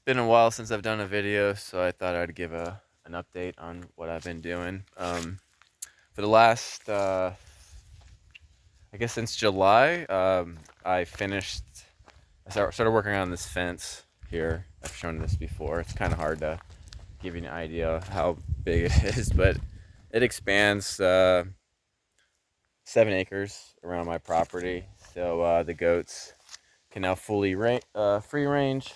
been a while since I've done a video, so I thought I'd give an update on what I've been doing. For the last, I guess since July, I started working on this fence here. I've shown this before. It's kind of hard to give you an idea of how big it is, but it expands 7 acres around my property. So the goats can now fully free range.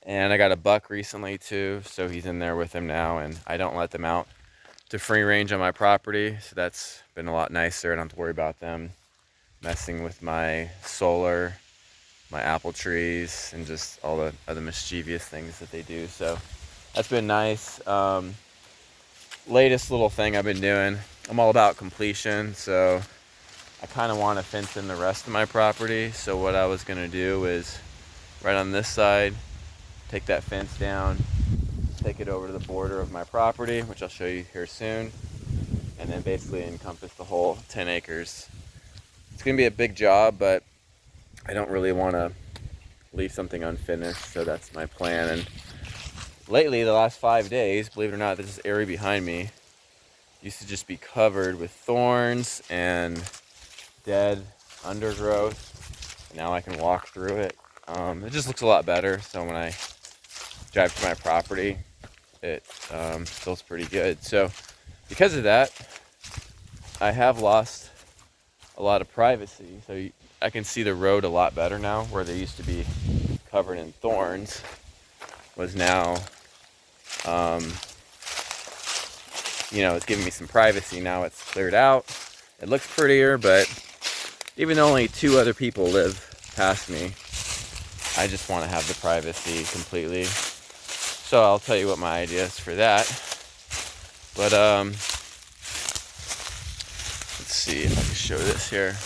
And I got a buck recently too, so he's in there with him now, and I don't let them out to free range on my property, so that's been a lot nicer. I don't have to worry about them messing with my solar, my apple trees, and just all the other mischievous things that they do. So that's been nice. Latest little thing I've been doing, I'm all about completion, so I kind of want to fence in the rest of my property. So what I was going to do is right on this side, take that fence down, take it over to the border of my property, which I'll show you here soon, and then basically encompass the whole 10 acres. It's going to be a big job, but I don't really want to leave something unfinished, so that's my plan. And lately, the last 5 days, believe it or not, this area behind me used to just be covered with thorns and dead undergrowth. Now I can walk through it. It just looks a lot better, so when I drive to my property, it feels pretty good. So because of that, I have lost a lot of privacy. So I can see the road a lot better now, where they used to be covered in thorns was now, it's giving me some privacy. Now it's cleared out. It looks prettier, but even though only 2 other people live past me, I just want to have the privacy completely. So I'll tell you what my idea is for that. But let's see if I can show this here.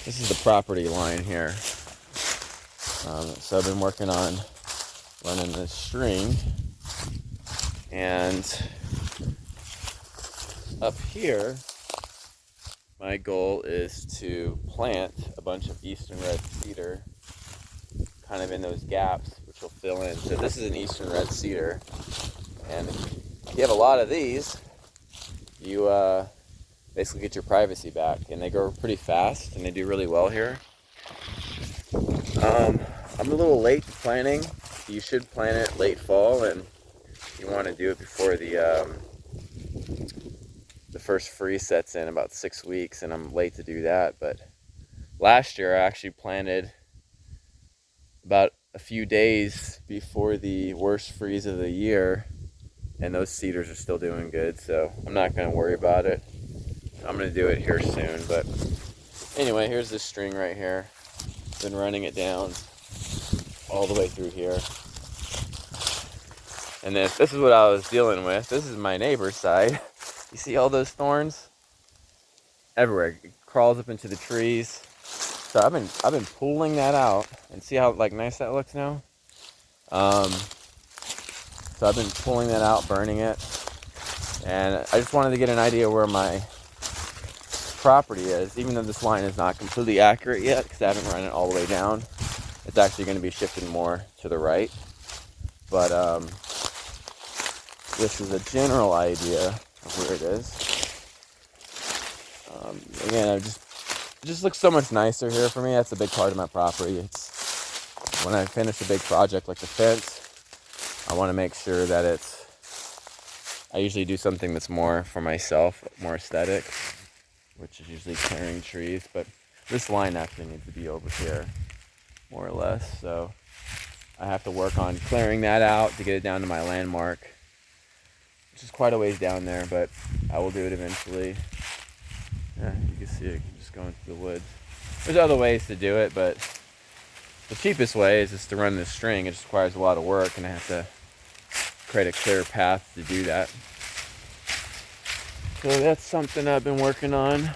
This is the property line here. So I've been working on running this string, and up here, my goal is to plant a bunch of eastern red cedar kind of in those gaps, which will fill in. So this is an eastern red cedar, and if you have a lot of these, you basically get your privacy back, and they grow pretty fast and they do really well here. I'm a little late to planting. You should plant it late fall, and you want to do it before the first freeze sets in about 6 weeks, and I'm late to do that. But last year I actually planted about a few days before the worst freeze of the year, and those cedars are still doing good, so I'm not going to worry about it. I'm going to do it here soon. But anyway, here's this string right here. Been running it down all the way through here, and this is what I was dealing with. This is my neighbor's side. You see all those thorns everywhere. It crawls up into the trees. So I've been pulling that out, and see how nice that looks now. So I've been pulling that out, burning it, and I just wanted to get an idea where my property is, even though this line is not completely accurate yet because I haven't run it all the way down. It's actually going to be shifting more to the right, but this is a general idea of where it is. Again, it just looks so much nicer here for me. That's a big part of my property. It's when I finish a big project like the fence, I want to make sure that I usually do something that's more for myself, more aesthetic, which is usually clearing trees. But this line actually needs to be over here, more or less. So I have to work on clearing that out to get it down to my landmark, which is quite a ways down there, but I will do it eventually. Yeah, you can see it just going through the woods. There's other ways to do it, but the cheapest way is just to run this string. It just requires a lot of work, and I have to create a clear path to do that. So that's something I've been working on.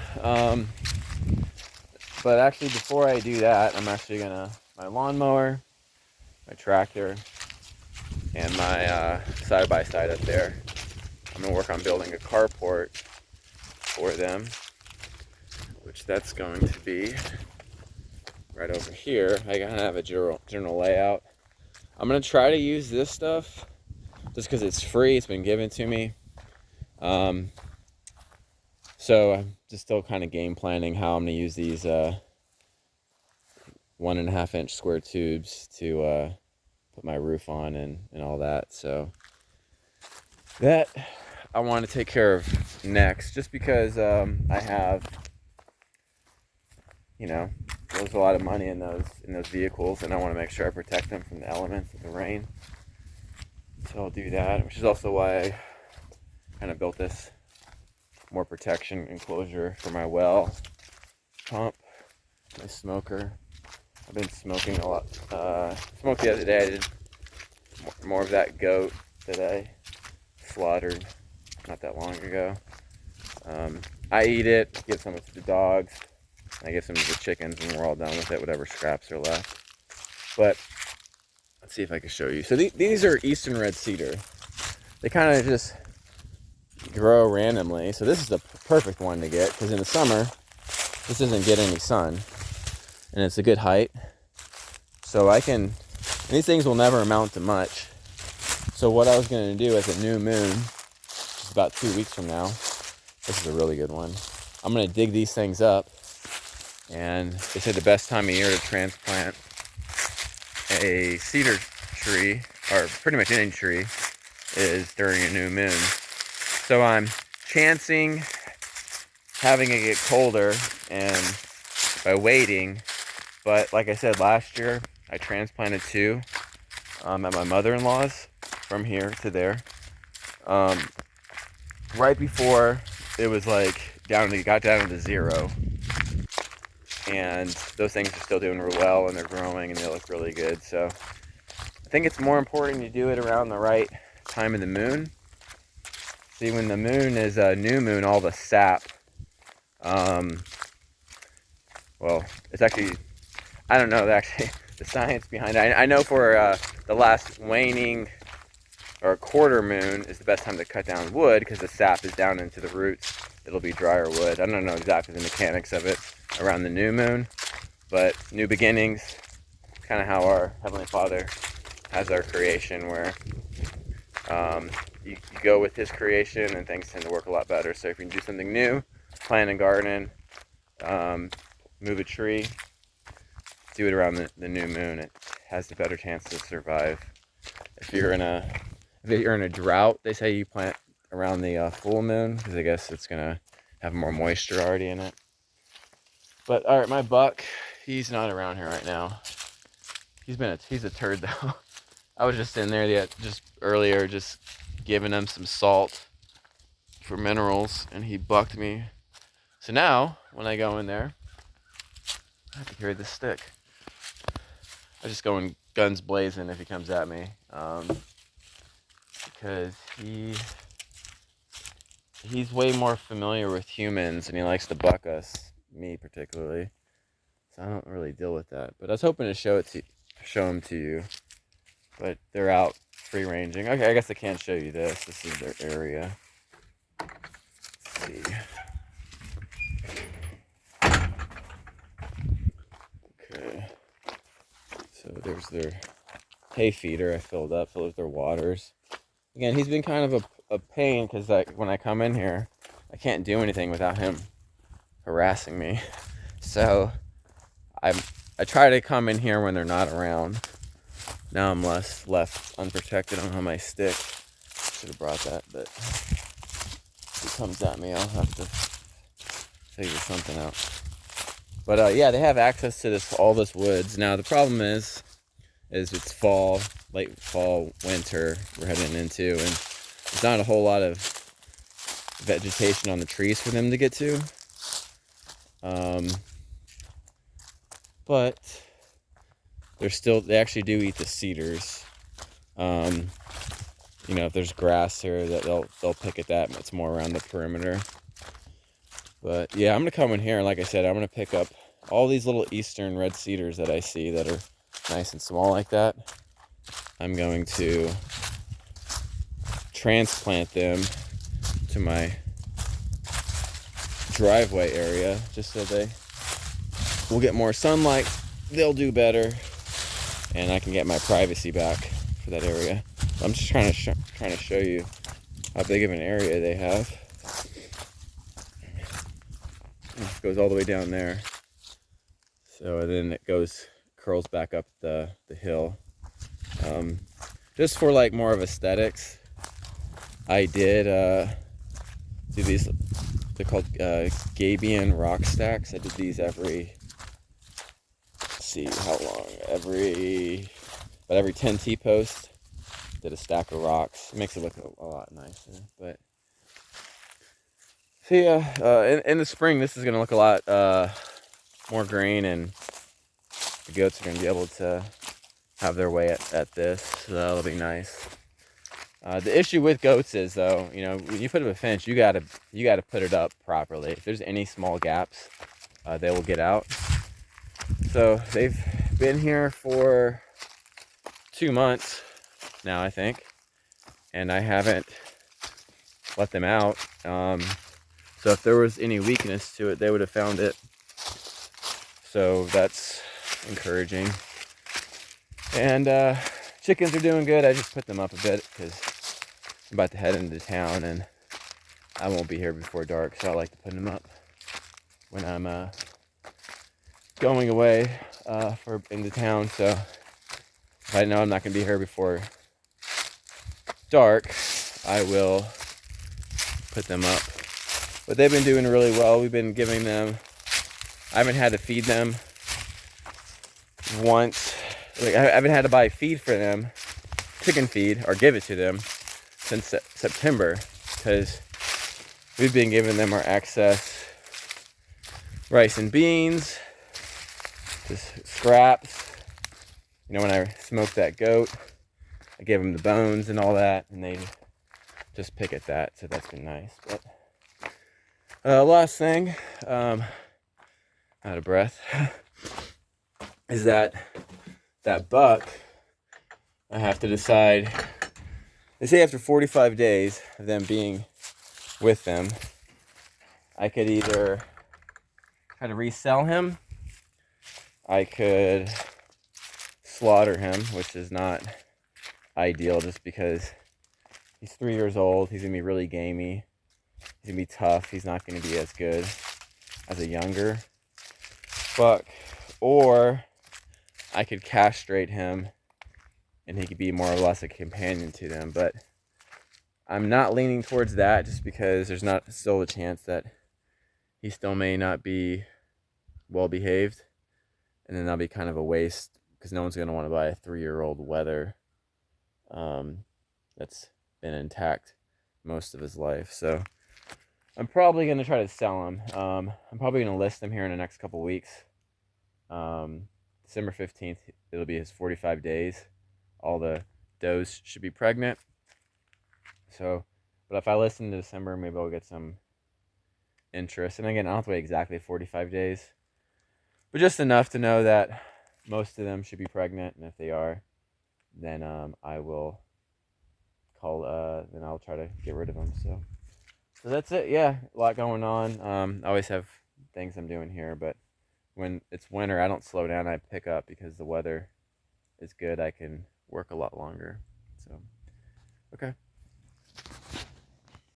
But actually, before I do that, I'm actually my lawnmower, my tractor, and my side-by-side up there, I'm gonna work on building a carport for them, which that's going to be right over here. I gotta have a general layout. I'm gonna try to use this stuff just because it's free. It's been given to me. So I'm just still kind of game planning how I'm gonna use these 1.5 inch square tubes to put my roof on and all that. So that I want to take care of next, just because I have, there's a lot of money in those vehicles, and I want to make sure I protect them from the elements of the rain. So I'll do that, which is also why I kind of built this more protection enclosure for my well pump, my smoker. I've been smoking a lot. Smoked the other day. I did more of that goat that I slaughtered not that long ago. I eat it, give some to the dogs. I give some to the chickens when we're all done with it, whatever scraps are left. But let's see if I can show you. So these are Eastern Red Cedar. They kind of just grow randomly. So this is the perfect one to get, because in the summer, this doesn't get any sun. And it's a good height. So and these things will never amount to much. So what I was going to do at the new moon, which is about 2 weeks from now, this is a really good one. I'm going to dig these things up. And they say the best time of year to transplant a cedar tree, or pretty much any tree, is during a new moon. So I'm chancing having it get colder and by waiting. But like I said, last year I transplanted 2 at my mother-in-law's from here to there. Right before it was like got down to 0. And those things are still doing real well, and they're growing, and they look really good. So I think it's more important to do it around the right time of the moon. See, when the moon is a new moon, all the sap, well, it's actually, I don't know the science behind it. I know for the last waning or quarter moon is the best time to cut down wood, because the sap is down into the roots. It'll be drier wood. I don't know exactly the mechanics of it around the new moon, but new beginnings, kind of how our Heavenly Father has our creation, where you go with His creation and things tend to work a lot better. So if you can do something new, plant a garden, move a tree, do it around the new moon. It has the better chance to survive. If you're in a drought, they say you plant around the full moon, because I guess it's gonna have more moisture already in it. But all right, my buck, he's not around here right now. He's a turd though. I was just in there just earlier, just giving him some salt for minerals, and he bucked me. So now when I go in there, I have to carry this stick. I just go in guns blazing if he comes at me, because he's way more familiar with humans, and he likes to buck us, me particularly. So I don't really deal with that. But I was hoping to show them to you. But they're out free ranging. Okay, I guess I can't show you this. This is their area. Let's see. Okay. So there's their hay feeder. I filled with their waters. Again, he's been kind of a pain, because when I come in here, I can't do anything without him harassing me. So I try to come in here when they're not around. Now I'm left unprotected on my stick. Should have brought that, but if he comes at me, I'll have to figure something out. But yeah, they have access to all this woods. Now the problem is it's fall, late fall, winter we're heading into, and there's not a whole lot of vegetation on the trees for them to get to. But they actually do eat the cedars. If there's grass here, that they'll pick at that. It's more around the perimeter. But yeah, I'm gonna come in here, and like I said, I'm gonna pick up all these little Eastern red cedars that I see that are nice and small like that. I'm going to transplant them to my driveway area, just so they will get more sunlight. They'll do better. and I can get my privacy back for that area. I'm just trying to show you how big of an area they have. It goes all the way down there. So then it curls back up the hill. Just for like more of aesthetics, I did do these. They're called Gabion rock stacks. I did these every, let's see how long, about every 10 T-posts. Did a stack of rocks. It makes it look a lot nicer. But so yeah, in the spring this is gonna look a lot more green, and the goats are gonna be able to have their way at this. So that'll be nice. The issue with goats is, though, when you put up a fence, you gotta put it up properly. If there's any small gaps, they will get out. So they've been here for 2 months now, I think, and I haven't let them out. So if there was any weakness to it, they would have found it. So that's encouraging. And chickens are doing good. I just put them up a bit because I'm about to head into town and I won't be here before dark, so I like to put them up when I'm going away into town. So if I know I'm not going to be here before dark, I will put them up. But they've been doing really well. We've been giving them, I haven't had to feed them once. I haven't had to buy feed for them, chicken feed, or give it to them since September, because we've been giving them our excess rice and beans, just scraps. When I smoked that goat, I gave them the bones and all that, and they just pick at that, so that's been nice. But last thing, out of breath, is that buck, I have to decide. They say after 45 days of them being with them, I could either try to resell him, I could slaughter him, which is not ideal just because he's 3 years old. He's gonna be really gamey. He's gonna be tough. He's not gonna be as good as a younger buck. Or I could castrate him and he could be more or less a companion to them. But I'm not leaning towards that just because there's not still a chance that he still may not be well behaved. And then that'll be kind of a waste because no one's going to want to buy a 3-year-old wether that's been intact most of his life. So I'm probably going to try to sell him. I'm probably going to list him here in the next couple weeks. December 15th, it'll be his 45 days. All the does should be pregnant. So, but if I list in December, maybe I'll get some interest. And again, I don't have to wait exactly 45 days, but just enough to know that most of them should be pregnant. And if they are, then I will then I'll try to get rid of them. So that's it. Yeah, a lot going on. I always have things I'm doing here, but when it's winter, I don't slow down. I pick up because the weather is good. I can work a lot longer. So, okay.